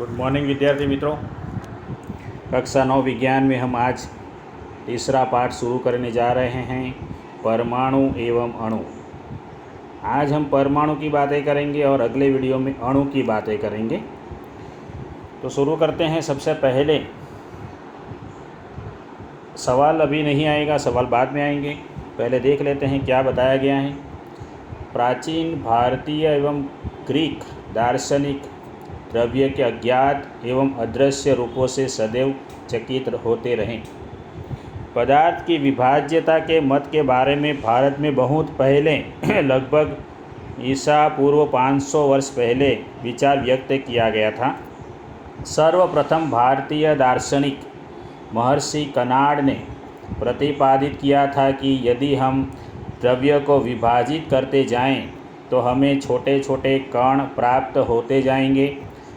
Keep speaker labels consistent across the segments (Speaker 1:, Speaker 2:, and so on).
Speaker 1: Good morning विद्यार्थी मित्रों। कक्षा 9 विज्ञान में हम आज तीसरा पाठ शुरू करने जा रहे हैं, परमाणु एवं अणु। आज हम परमाणु की बातें करेंगे और अगले वीडियो में अणु की बातें करेंगे। तो शुरू करते हैं। सबसे पहले सवाल अभी नहीं आएगा, सवाल बाद में आएंगे। पहले देख लेते हैं क्या बताया गया है। प्राचीन भारतीय एवं ग्रीक दार्शनिक द्रव्य के अज्ञात एवं अदृश्य रूपों से सदैव चकित होते रहे। पदार्थ की विभाज्यता के मत के बारे में भारत में बहुत पहले लगभग ईसा पूर्व 500 वर्ष पहले विचार व्यक्त किया गया था। सर्वप्रथम भारतीय दार्शनिक महर्षि कनाड ने प्रतिपादित किया था कि यदि हम द्रव्य को विभाजित करते जाएं तो हमें छोटे छोटे कण प्राप्त होते जाएंगे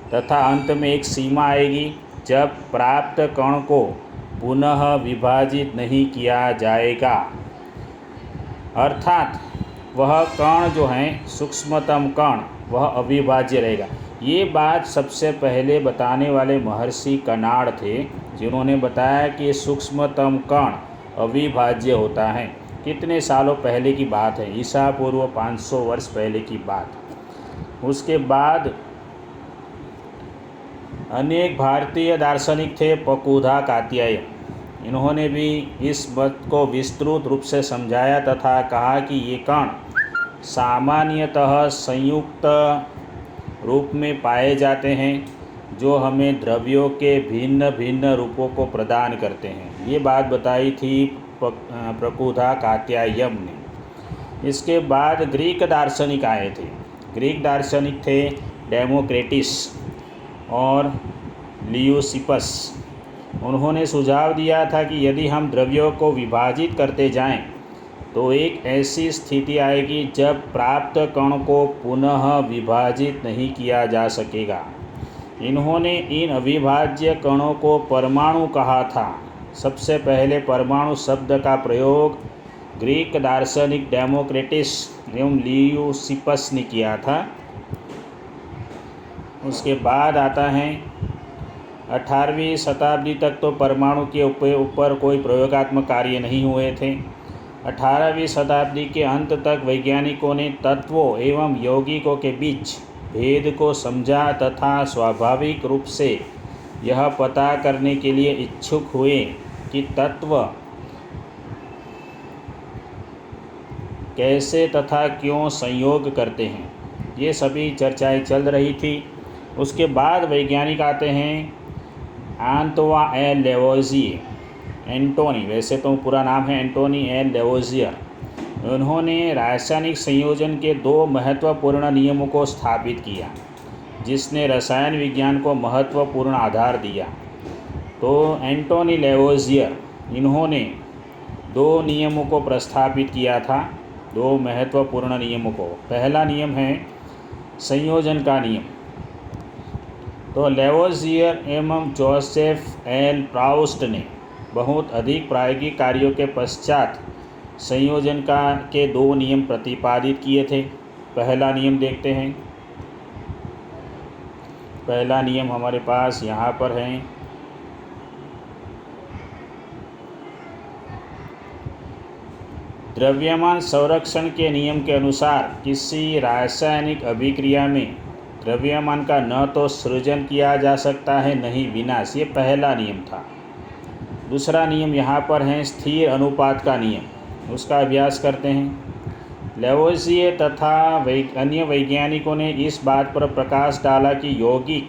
Speaker 1: तथा अंत में एक सीमा आएगी जब प्राप्त कण को पुनः विभाजित नहीं किया जाएगा, अर्थात वह कण जो है सूक्ष्मतम कण वह अविभाज्य रहेगा। ये बात सबसे पहले बताने वाले महर्षि कनाड थे, जिन्होंने बताया कि सूक्ष्मतम कण अविभाज्य होता है। कितने सालों पहले की बात है, ईसा पूर्व 500 वर्ष पहले की बात। उसके बाद अनेक भारतीय दार्शनिक थे, पकुधा कात्यायन। इन्होंने भी इस मत को विस्तृत रूप से समझाया तथा कहा कि ये कण सामान्यतः संयुक्त रूप में पाए जाते हैं जो हमें द्रव्यों के भिन्न भिन्न रूपों को प्रदान करते हैं। ये बात बताई थी पकुधा कात्यायन ने। इसके बाद ग्रीक दार्शनिक आए थे। ग्रीक दार्शनिक थे डेमोक्रिटस और लियूसिपस। उन्होंने सुझाव दिया था कि यदि हम द्रव्यों को विभाजित करते जाएं तो एक ऐसी स्थिति आएगी जब प्राप्त कण को पुनः विभाजित नहीं किया जा सकेगा। इन्होंने इन अविभाज्य कणों को परमाणु कहा था। सबसे पहले परमाणु शब्द का प्रयोग ग्रीक दार्शनिक डेमोक्रिटस एवं लियूसिपस ने किया था। उसके बाद आता है 18वीं शताब्दी तक तो परमाणु के ऊपर कोई प्रयोगात्मक कार्य नहीं हुए थे। 18वीं शताब्दी के अंत तक वैज्ञानिकों ने तत्वों एवं यौगिकों के बीच भेद को समझा तथा स्वाभाविक रूप से यह पता करने के लिए इच्छुक हुए कि तत्व कैसे तथा क्यों संयोग करते हैं। ये सभी चर्चाएं चल रही थी। उसके बाद वैज्ञानिक आते हैं आंतोवा एल लेवोजिए, एंटोनी, वैसे तो पूरा नाम है एंटोनी एल लेवोजियर। उन्होंने रासायनिक संयोजन के 2 महत्वपूर्ण नियमों को स्थापित किया, जिसने रसायन विज्ञान को महत्वपूर्ण आधार दिया। तो एंटोनी लेवोजियर इन्होंने 2 नियमों को प्रस्तावित किया था, 2 महत्वपूर्ण नियमों को। पहला नियम है संयोजन का नियम। तो लेवोजियर एवं जोसेफ एल प्राउस्ट ने बहुत अधिक प्रायोगिक कार्यों के पश्चात संयोजन के 2 नियम प्रतिपादित किए थे। पहला नियम देखते हैं। पहला नियम हमारे पास यहाँ पर है। द्रव्यमान संरक्षण के नियम के अनुसार किसी रासायनिक अभिक्रिया में द्रव्यमान का न तो सृजन किया जा सकता है न ही विनाश। ये पहला नियम था। दूसरा नियम यहाँ पर है स्थिर अनुपात का नियम। उसका अभ्यास करते हैं। लेवोजियर तथा अन्य वैज्ञानिकों ने इस बात पर प्रकाश डाला कि यौगिक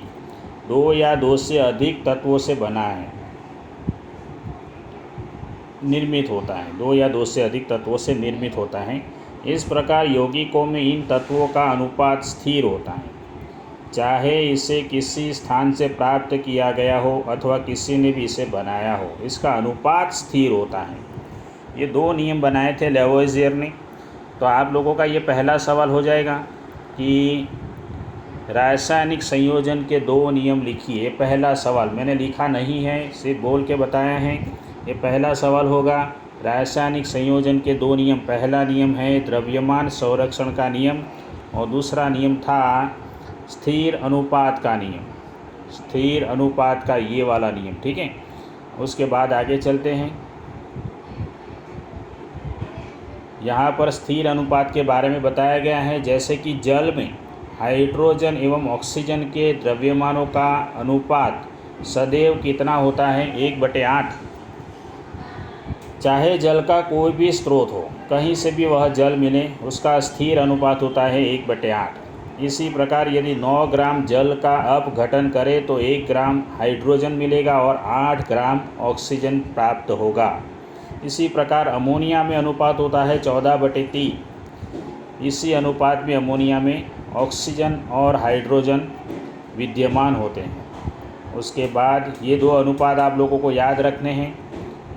Speaker 1: 2 या 2 से अधिक तत्वों से बना है, निर्मित होता है। 2 या 2 से अधिक तत्वों से निर्मित होता है। इस प्रकार यौगिकों में इन तत्वों का अनुपात स्थिर होता है, चाहे इसे किसी स्थान से प्राप्त किया गया हो अथवा किसी ने भी इसे बनाया हो, इसका अनुपात स्थिर होता है। ये 2 नियम बनाए थे लेवोजियर ने। तो आप लोगों का ये पहला सवाल हो जाएगा कि रासायनिक संयोजन के 2 नियम लिखिए। पहला सवाल मैंने लिखा नहीं है, सिर्फ बोल के बताया है। ये पहला सवाल होगा रासायनिक संयोजन के 2 नियम। पहला नियम है द्रव्यमान संरक्षण का नियम और दूसरा नियम था स्थिर अनुपात का नियम। स्थिर अनुपात का ये वाला नियम, ठीक है। उसके बाद आगे चलते हैं। यहाँ पर स्थिर अनुपात के बारे में बताया गया है, जैसे कि जल में हाइड्रोजन एवं ऑक्सीजन के द्रव्यमानों का अनुपात सदैव कितना होता है, 1/8। चाहे जल का कोई भी स्रोत हो, कहीं से भी वह जल मिले, उसका स्थिर अनुपात होता है 1/8। इसी प्रकार यदि 9 ग्राम जल का अपघटन करे तो 1 ग्राम हाइड्रोजन मिलेगा और 8 ग्राम ऑक्सीजन प्राप्त होगा। इसी प्रकार अमोनिया में अनुपात होता है 14/3। इसी अनुपात में अमोनिया में ऑक्सीजन और हाइड्रोजन विद्यमान होते हैं। उसके बाद ये दो अनुपात आप लोगों को याद रखने हैं,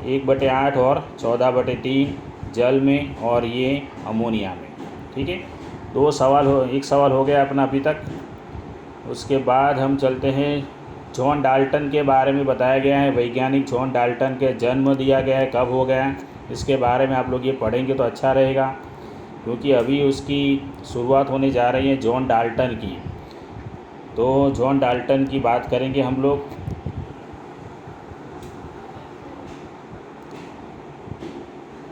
Speaker 1: 1/8 और 14/3 जल में और ये अमोनिया में, ठीक है। एक सवाल हो गया अपना अभी तक। उसके बाद हम चलते हैं, जॉन डाल्टन के बारे में बताया गया है। वैज्ञानिक जॉन डाल्टन के जन्म दिया गया है, कब हो गया, इसके बारे में आप लोग ये पढ़ेंगे तो अच्छा रहेगा, क्योंकि अभी उसकी शुरुआत होने जा रही है जॉन डाल्टन की। तो जॉन डाल्टन की बात करेंगे हम लोग।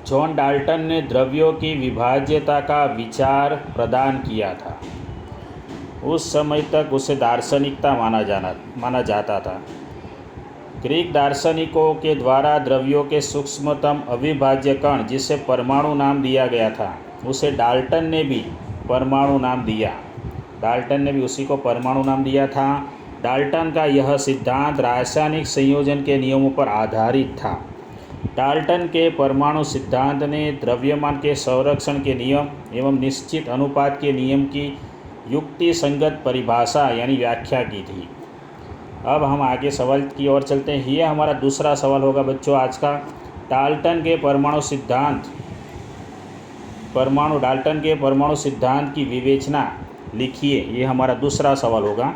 Speaker 1: जॉन डाल्टन ने द्रव्यों की विभाज्यता का विचार प्रदान किया था। उस समय तक उसे दार्शनिकता माना जाता था। ग्रीक दार्शनिकों के द्वारा द्रव्यों के सूक्ष्मतम अविभाज्य कण, जिसे परमाणु नाम दिया गया था, उसे डाल्टन ने भी परमाणु नाम दिया। डाल्टन ने भी उसी को परमाणु नाम दिया था। डाल्टन का यह सिद्धांत रासायनिक संयोजन के नियमों पर आधारित था। डाल्टन के परमाणु सिद्धांत ने द्रव्यमान के संरक्षण के नियम एवं निश्चित अनुपात के नियम की युक्ति संगत परिभाषा यानी व्याख्या की थी। अब हम आगे सवाल की ओर चलते हैं। ये हमारा दूसरा सवाल होगा बच्चों आज का। डाल्टन के परमाणु सिद्धांत की विवेचना लिखिए, ये हमारा दूसरा सवाल होगा।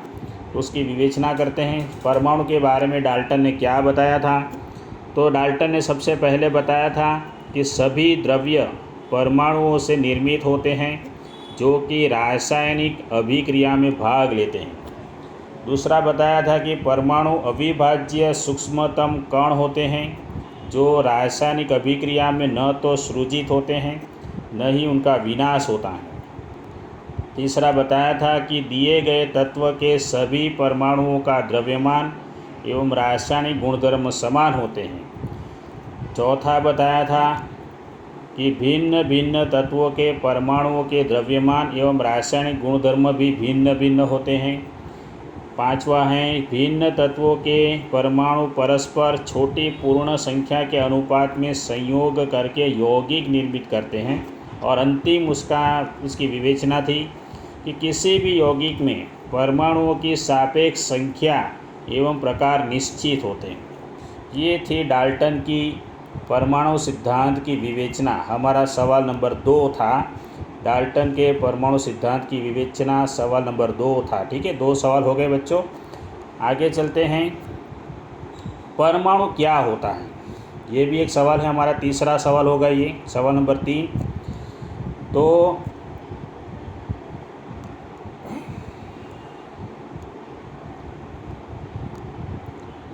Speaker 1: उसकी विवेचना करते हैं। परमाणु के बारे में डाल्टन ने क्या बताया था? तो डाल्टन ने सबसे पहले बताया था कि सभी द्रव्य परमाणुओं से निर्मित होते हैं जो कि रासायनिक अभिक्रिया में भाग लेते हैं। दूसरा बताया था कि परमाणु अविभाज्य सूक्ष्मतम कण होते हैं जो रासायनिक अभिक्रिया में न तो सृजित होते हैं न ही उनका विनाश होता है। तीसरा बताया था कि दिए गए तत्व के सभी परमाणुओं का द्रव्यमान एवं रासायनिक गुणधर्म समान होते हैं। चौथा बताया था कि भिन्न भिन्न तत्वों के परमाणुओं के द्रव्यमान एवं रासायनिक गुणधर्म भी भिन्न भिन्न होते हैं। पांचवा है, भिन्न तत्वों के परमाणु परस्पर छोटी पूर्ण संख्या के अनुपात में संयोग करके यौगिक निर्मित करते हैं। और अंतिम उसकी विवेचना थी कि किसी भी यौगिक में परमाणुओं की सापेक्ष संख्या एवं प्रकार निश्चित होते हैं। ये थी डाल्टन की परमाणु सिद्धांत की विवेचना। हमारा सवाल नंबर 2 था। डाल्टन के परमाणु सिद्धांत की विवेचना सवाल नंबर 2 था। ठीक है, 2 सवाल हो गए बच्चों। आगे चलते हैं। परमाणु क्या होता है, ये भी एक सवाल है हमारा। तीसरा सवाल होगा ये, सवाल नंबर 3। तो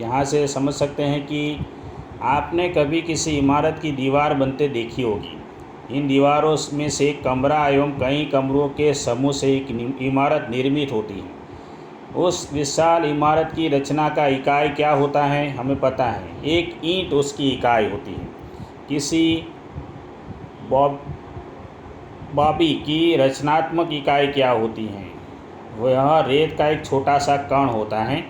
Speaker 1: यहाँ से समझ सकते हैं कि आपने कभी किसी इमारत की दीवार बनते देखी होगी। इन दीवारों में से एक कमरा एवं कई कमरों के समूह से एक इमारत निर्मित होती है। उस विशाल इमारत की रचना का इकाई क्या होता है, हमें पता है। एक ईंट उसकी इकाई होती है। किसी बॉबी की रचनात्मक इकाई क्या होती है, वह रेत का एक छोटा सा कण होता है।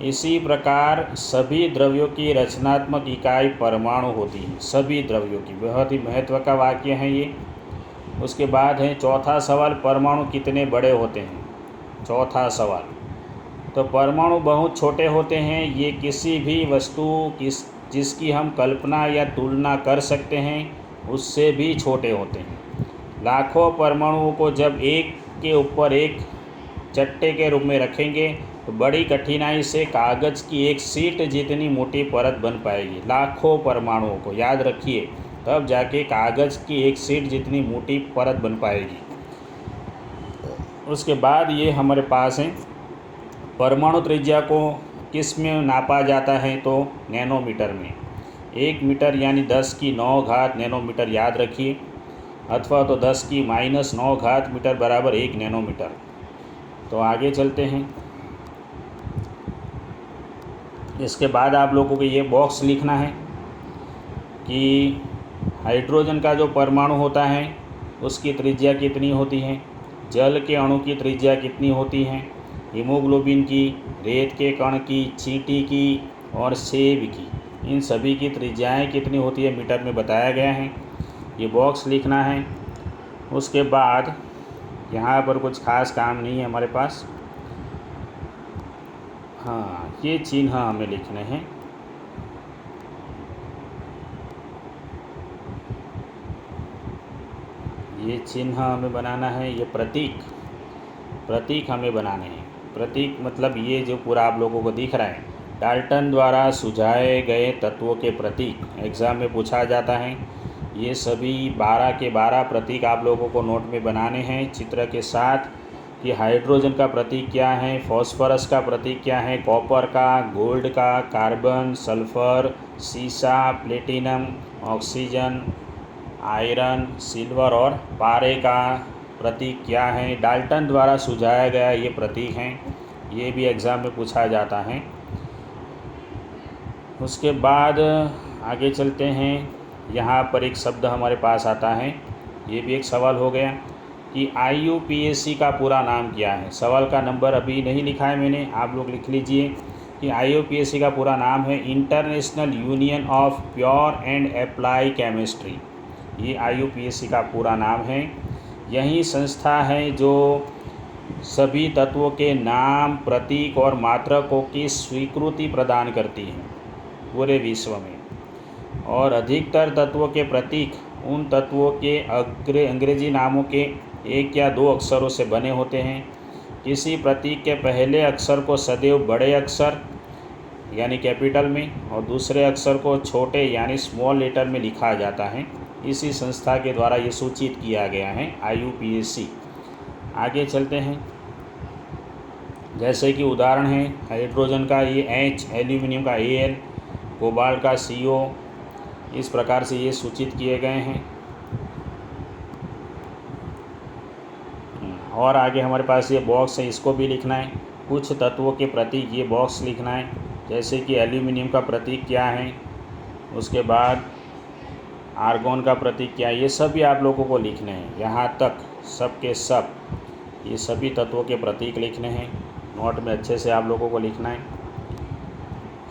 Speaker 1: इसी प्रकार सभी द्रव्यों की रचनात्मक इकाई परमाणु होती है, सभी द्रव्यों की। बहुत ही महत्व का वाक्य है ये। उसके बाद है चौथा सवाल, परमाणु कितने बड़े होते हैं। चौथा सवाल, तो परमाणु बहुत छोटे होते हैं। ये किसी भी वस्तु जिसकी हम कल्पना या तुलना कर सकते हैं उससे भी छोटे होते हैं। लाखों परमाणुओं को जब एक के ऊपर एक चट्टे के रूप में रखेंगे तो बड़ी कठिनाई से कागज़ की एक शीट जितनी मोटी परत बन पाएगी। लाखों परमाणुओं को याद रखिए, तब जाके कागज़ की एक शीट जितनी मोटी परत बन पाएगी। उसके बाद ये हमारे पास हैं परमाणु त्रिज्या को किस में नापा जाता है? तो नैनोमीटर में। 1 मीटर यानी 10 की 9 घात नैनोमीटर याद रखिए, अथवा तो 10 की -9 घात मीटर बराबर 1 नैनोमीटर। तो आगे चलते हैं। इसके बाद आप लोगों को ये बॉक्स लिखना है कि हाइड्रोजन का जो परमाणु होता है उसकी त्रिज्या कितनी होती है, जल के अणु की त्रिज्या कितनी होती है, हीमोग्लोबिन की, रेत के कण की, चींटी की और सेब की, इन सभी की त्रिज्याएं कितनी होती है मीटर में बताया गया है। ये बॉक्स लिखना है। उसके बाद यहाँ पर कुछ खास काम नहीं है हमारे पास। हाँ, ये चिन्ह हमें लिखने हैं। ये चिन्ह हमें बनाना है। ये प्रतीक हमें बनाने हैं। प्रतीक मतलब ये जो पूरा आप लोगों को दिख रहा है, डाल्टन द्वारा सुझाए गए तत्वों के प्रतीक एग्ज़ाम में पूछा जाता है। ये सभी 12 के 12 प्रतीक आप लोगों को नोट में बनाने हैं चित्र के साथ, कि हाइड्रोजन का प्रतीक क्या है, फॉस्फोरस का प्रतीक क्या है, कॉपर का, गोल्ड का, कार्बन, सल्फर, सीसा, प्लेटिनम, ऑक्सीजन, आयरन, सिल्वर और पारे का प्रतीक क्या है। डाल्टन द्वारा सुझाया गया ये प्रतीक हैं। ये भी एग्ज़ाम में पूछा जाता है। उसके बाद आगे चलते हैं। यहाँ पर एक शब्द हमारे पास आता है, ये भी एक सवाल हो गया कि IUPAC का पूरा नाम क्या है। सवाल का नंबर अभी नहीं लिखा है मैंने, आप लोग लिख लीजिए कि IUPAC का पूरा नाम है international union of pure and apply chemistry. ये IUPAC का पूरा नाम है। यही संस्था है जो सभी तत्वों के नाम, प्रतीक और मात्रकों की स्वीकृति प्रदान करती है पूरे विश्व में। और अधिकतर तत्वों के प्रतीक उन तत्वों के अंग्रेजी नामों के 1 या 2 अक्षरों से बने होते हैं। किसी प्रतीक के पहले अक्षर को सदैव बड़े अक्षर यानी कैपिटल में और दूसरे अक्षर को छोटे यानी स्मॉल लेटर में लिखा जाता है। इसी संस्था के द्वारा ये सूचित किया गया है IUPAC। आगे चलते हैं। जैसे कि उदाहरण है हाइड्रोजन का ये H, एल्यूमिनियम का Al, कोबाल्ट का CO, इस प्रकार से ये सूचित किए गए हैं। और आगे हमारे पास ये बॉक्स है, इसको भी लिखना है। कुछ तत्वों के प्रतीक ये बॉक्स लिखना है, जैसे कि एल्यूमिनियम का प्रतीक क्या है, उसके बाद आर्गॉन का प्रतीक क्या है, ये सभी आप लोगों को लिखने हैं। यहाँ तक सब के सब ये सभी तत्वों के प्रतीक लिखने हैं। नोट में अच्छे से आप लोगों को लिखना है।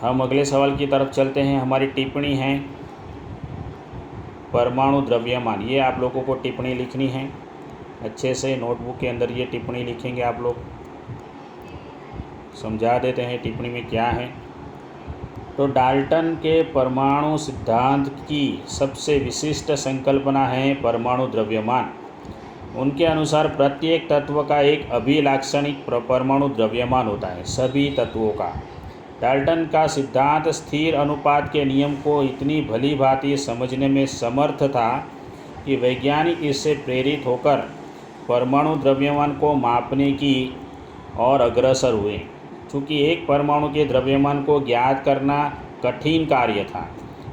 Speaker 1: हम अगले सवाल की तरफ चलते हैं। हमारी टिप्पणी है परमाणु द्रव्यमान। ये आप लोगों को टिप्पणी लिखनी है अच्छे से। नोटबुक के अंदर ये टिप्पणी लिखेंगे आप लोग। समझा देते हैं टिप्पणी में क्या है। तो डाल्टन के परमाणु सिद्धांत की सबसे विशिष्ट संकल्पना है परमाणु द्रव्यमान। उनके अनुसार प्रत्येक तत्व का एक अभिलाक्षणिक परमाणु द्रव्यमान होता है, सभी तत्वों का। डाल्टन का सिद्धांत स्थिर अनुपात के नियम को इतनी भली भांति समझने में समर्थ था कि वैज्ञानिक इससे प्रेरित होकर परमाणु द्रव्यमान को मापने की ओर अग्रसर हुए। चूँकि एक परमाणु के द्रव्यमान को ज्ञात करना कठिन कार्य था,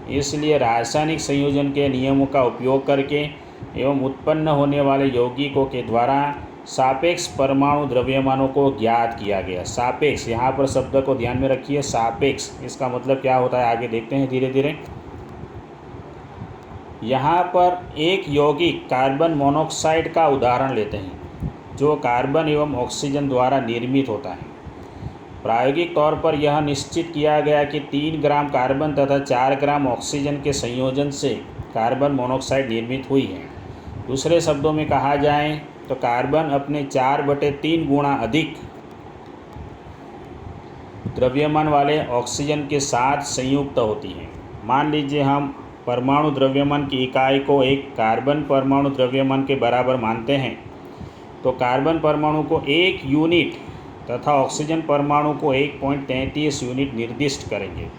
Speaker 1: इसलिए रासायनिक संयोजन के नियमों का उपयोग करके एवं उत्पन्न होने वाले यौगिकों के द्वारा सापेक्ष परमाणु द्रव्यमानों को ज्ञात किया गया। सापेक्ष, यहाँ पर शब्द को ध्यान में रखिए। सापेक्ष इसका मतलब क्या होता है आगे देखते हैं धीरे धीरे। यहाँ पर एक यौगिक कार्बन मोनोऑक्साइड का उदाहरण लेते हैं, जो कार्बन एवं ऑक्सीजन द्वारा निर्मित होता है। प्रायोगिक तौर पर यह निश्चित किया गया कि 3 ग्राम कार्बन तथा 4 ग्राम ऑक्सीजन के संयोजन से कार्बन मोनोऑक्साइड निर्मित हुई है। दूसरे शब्दों में कहा जाए तो कार्बन अपने 4/3 गुना अधिक द्रव्यमान वाले ऑक्सीजन के साथ संयुक्त होती है। मान लीजिए हम परमाणु द्रव्यमान की इकाई को एक कार्बन परमाणु द्रव्यमान के बराबर मानते हैं, तो कार्बन परमाणु को 1 यूनिट तथा ऑक्सीजन परमाणु को 1.33 यूनिट निर्दिष्ट करेंगे।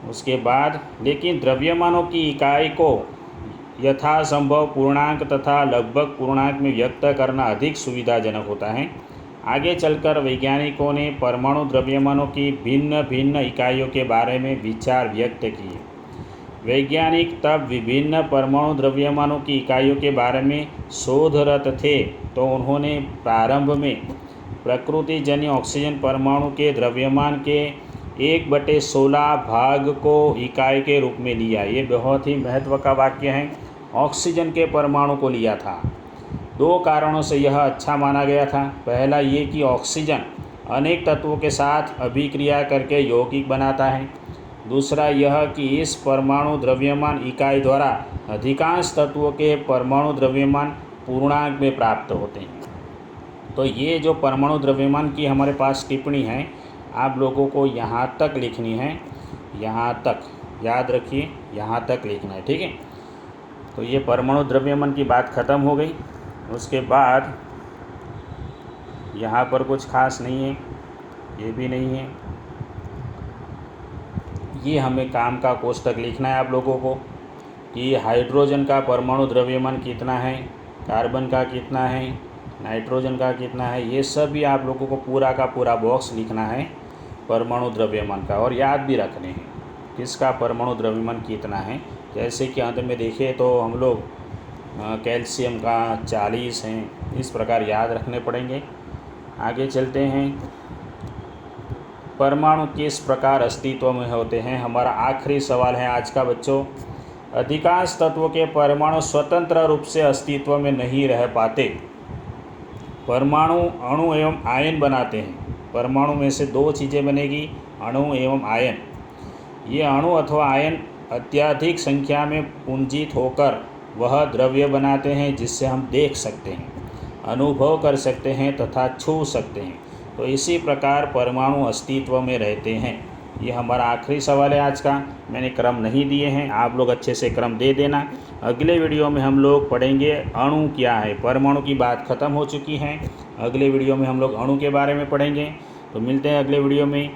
Speaker 1: उसके बाद लेकिन द्रव्यमानों की इकाई को यथासंभव पूर्णांक तथा लगभग पूर्णांक में व्यक्त करना अधिक सुविधाजनक होता है। आगे चलकर वैज्ञानिकों ने परमाणु द्रव्यमानों की भिन्न भिन्न इकाइयों के बारे में विचार व्यक्त किए। वैज्ञानिक तब विभिन्न परमाणु द्रव्यमानों की इकाइयों के बारे में शोधरत थे, तो उन्होंने प्रारंभ में प्रकृतिजन्य ऑक्सीजन परमाणु के द्रव्यमान के 1/16 भाग को इकाई के रूप में लिया। ये बहुत ही महत्व का वाक्य है। ऑक्सीजन के परमाणु को लिया था। 2 कारणों से यह अच्छा माना गया था। पहला ये कि ऑक्सीजन अनेक तत्वों के साथ अभिक्रिया करके यौगिक बनाता है। दूसरा यह कि इस परमाणु द्रव्यमान इकाई द्वारा अधिकांश तत्वों के परमाणु द्रव्यमान पूर्णांक में प्राप्त होते हैं। तो ये जो परमाणु द्रव्यमान की हमारे पास टिप्पणी है, आप लोगों को यहाँ तक लिखनी है, यहाँ तक याद रखिए, यहाँ तक लिखना है, ठीक है। तो ये परमाणु द्रव्यमान की बात ख़त्म हो गई। उसके बाद यहाँ पर कुछ खास नहीं है, ये भी नहीं है। ये हमें काम का कोष्टक लिखना है आप लोगों को कि हाइड्रोजन का परमाणु द्रव्यमान कितना है, कार्बन का कितना है, नाइट्रोजन का कितना है, ये सब भी आप लोगों को पूरा का पूरा बॉक्स लिखना है परमाणु द्रव्यमान का, और याद भी रखने हैं किसका परमाणु द्रव्यमान कितना है। जैसे कि अंत में देखें तो हम लोग कैल्शियम का 40 हैं, इस प्रकार याद रखने पड़ेंगे। आगे चलते हैं। परमाणु किस प्रकार अस्तित्व में होते हैं, हमारा आखिरी सवाल है आज का बच्चों। अधिकांश तत्वों के परमाणु स्वतंत्र रूप से अस्तित्व में नहीं रह पाते। परमाणु अणु एवं आयन बनाते हैं। परमाणु में से 2 चीज़ें बनेगी, अणु एवं आयन। ये अणु अथवा आयन अत्यधिक संख्या में पुंजित होकर वह द्रव्य बनाते हैं जिससे हम देख सकते हैं, अनुभव कर सकते हैं तथा छू सकते हैं। तो इसी प्रकार परमाणु अस्तित्व में रहते हैं। ये हमारा आखिरी सवाल है आज का। मैंने क्रम नहीं दिए हैं, आप लोग अच्छे से क्रम दे देना। अगले वीडियो में हम लोग पढ़ेंगे अणु क्या है। परमाणु की बात ख़त्म हो चुकी है, अगले वीडियो में हम लोग अणु के बारे में पढ़ेंगे। तो मिलते हैं अगले वीडियो में।